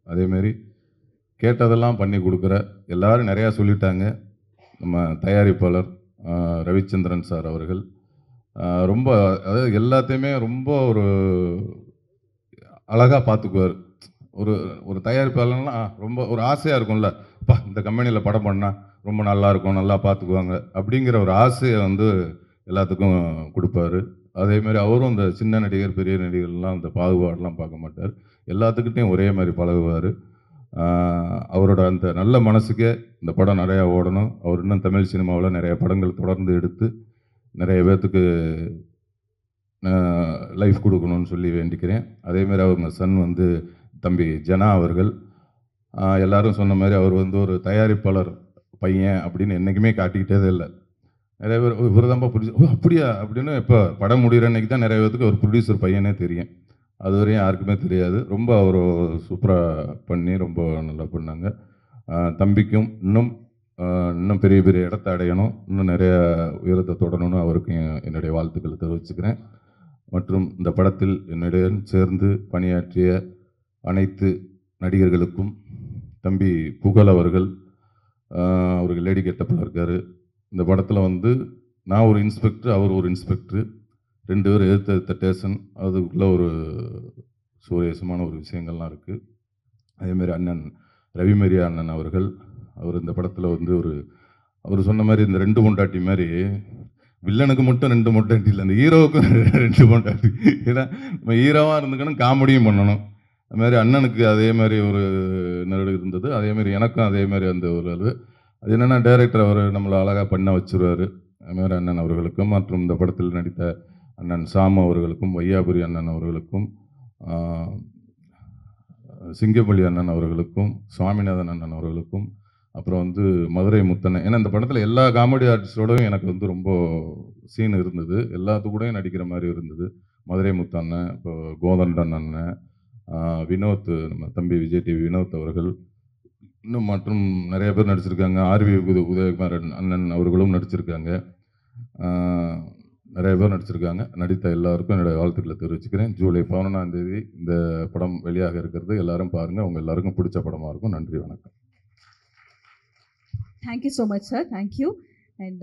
அதேமாரி கேட்டதெல்லாம் பண்ணி கொடுக்குற எல்லாரும் நிறையா சொல்லிட்டாங்க. நம்ம தயாரிப்பாளர் ரவிச்சந்திரன் சார் அவர்கள் ரொம்ப, அதாவது எல்லாத்தையுமே ரொம்ப ஒரு அழகாக பார்த்துக்குவார். ஒரு ஒரு தயாரிப்பாளர்னா ரொம்ப ஒரு ஆசையாக இருக்கும்ல, அப்பா இந்த கம்பெனியில் படம் பண்ணால் ரொம்ப நல்லா இருக்கும், நல்லா பார்த்துக்குவாங்க அப்படிங்கிற ஒரு ஆசையை வந்து எல்லாத்துக்கும் கொடுப்பாரு. அதேமாதிரி அவரும் இந்த சின்ன நடிகர் பெரிய நடிகர்லாம் இந்த பாகுபாடெலாம் பார்க்க மாட்டார். எல்லாத்துக்கிட்டையும் ஒரே மாதிரி பழகுவார். அவரோட அந்த நல்ல மனசுக்கே இந்த படம் நிறையா ஓடணும். அவர் இன்னும் தமிழ் சினிமாவில் நிறைய படங்கள் தொடர்ந்து எடுத்து நிறைய பேர்த்துக்கு லைஃப் கொடுக்கணும்னு சொல்லி வேண்டிக்கிறேன். அதேமாதிரி அவங்க சன் வந்து தம்பி ஜனா அவர்கள், எல்லாரும் சொன்ன மாதிரி அவர் வந்து ஒரு தயாரிப்பாளர் பையன் அப்படின்னு என்றைக்குமே காட்டிக்கிட்டதே இல்லை. நிறைய பேர் இவர் தான்ப்பா ப்ரொடியூசர், ஓ அப்படியா அப்படின்னு இப்போ படம் முடிகிற அன்றைக்கி தான் நிறைய பேருக்கு ஒரு ப்ரொடியூசர் பையனே தெரியும். அது வரையும் யாருக்குமே தெரியாது. ரொம்ப அவர் சூப்பராக பண்ணி ரொம்ப நல்லா பண்ணாங்க. தம்பிக்கும் இன்னும் பெரிய பெரிய இடத்த அடையணும், இன்னும் நிறைய உயரத்தை தொடரணும்னு அவருக்கு என்னுடைய வாழ்த்துக்களை தெரிவிச்சுக்கிறேன். மற்றும் இந்த படத்தில் என்னுடன் சேர்ந்து பணியாற்றிய அனைத்து நடிகர்களுக்கும், தம்பி புகழ் அவர்கள், அவருக்கு லேடி கெட்டப்பில் இருக்கார். இந்த படத்தில் வந்து நான் ஒரு இன்ஸ்பெக்டர், அவர் ஒரு இன்ஸ்பெக்டர், 2 பேரும் எதிர்த்த டேஷன், அதுக்குள்ளே ஒரு சுவாரஸ்யமான ஒரு விஷயங்கள்லாம் இருக்குது. அதேமாரி அண்ணன் ரவிமரியா அண்ணன் அவர்கள், அவர் இந்த படத்தில் வந்து அவர் சொன்ன மாதிரி இந்த 2 பொண்டாட்டி மாதிரி, வில்லனுக்கு மட்டும் 2 பொண்டாட்டி இல்லை, அந்த ஹீரோவுக்கும் 2 பொண்டாட்டி. ஏன்னா நம்ம ஹீரோவாக இருந்துக்கணும், காமெடியும் பண்ணணும். அதுமாதிரி அண்ணனுக்கு அதே மாதிரி ஒரு நெருடு இருந்தது. அதேமாதிரி எனக்கும் அதே மாதிரி அந்த ஒரு அது என்னென்னா டைரக்டர் அவர் நம்மளை அழகாக பண்ண வச்சுருவார். அதுமாதிரி அண்ணன் அவர்களுக்கும் மற்றும் இந்த படத்தில் நடித்த அண்ணன் சாமு அவர்களுக்கும், வையாபுரி அண்ணன் அவர்களுக்கும், சிங்கப்பள்ளி அண்ணன் அவர்களுக்கும், சுவாமிநாதன் அண்ணன் அவர்களுக்கும், அப்புறம் வந்து மதுரை முத்தண்ணன். ஏன்னா இந்த படத்தில் எல்லா காமெடி ஆர்டிஸ்டோடையும் எனக்கு வந்து ரொம்ப சீன் இருந்தது. எல்லாத்துக்கூடையும் நடிக்கிற மாதிரி இருந்தது. மதுரை முத்தண்ணன், இப்போ கோதண்டன் அண்ணன், வினோத், நம்ம தம்பி விஜய் டிவி வினோத் அவர்கள், இன்னும் மற்றும் நிறைய பேர் நடிச்சிருக்காங்க. ஆர்வி உதயகுமார் அண்ணன் அவர்களும் நடிச்சிருக்காங்க. நிறைய பேர் நடிச்சிருக்காங்க. நடித்த எல்லாருக்கும் என்னுடைய வாழ்த்துக்களை தெரிவிச்சுக்கிறேன். ஜூலை 11ஆம் தேதி இந்த படம் வெளியாக இருக்கிறது. எல்லாரும் பாருங்கள். உங்கள் எல்லாருக்கும் பிடிச்ச படமாக இருக்கும். நன்றி, வணக்கம். Thank you so much, sir. Thank you. And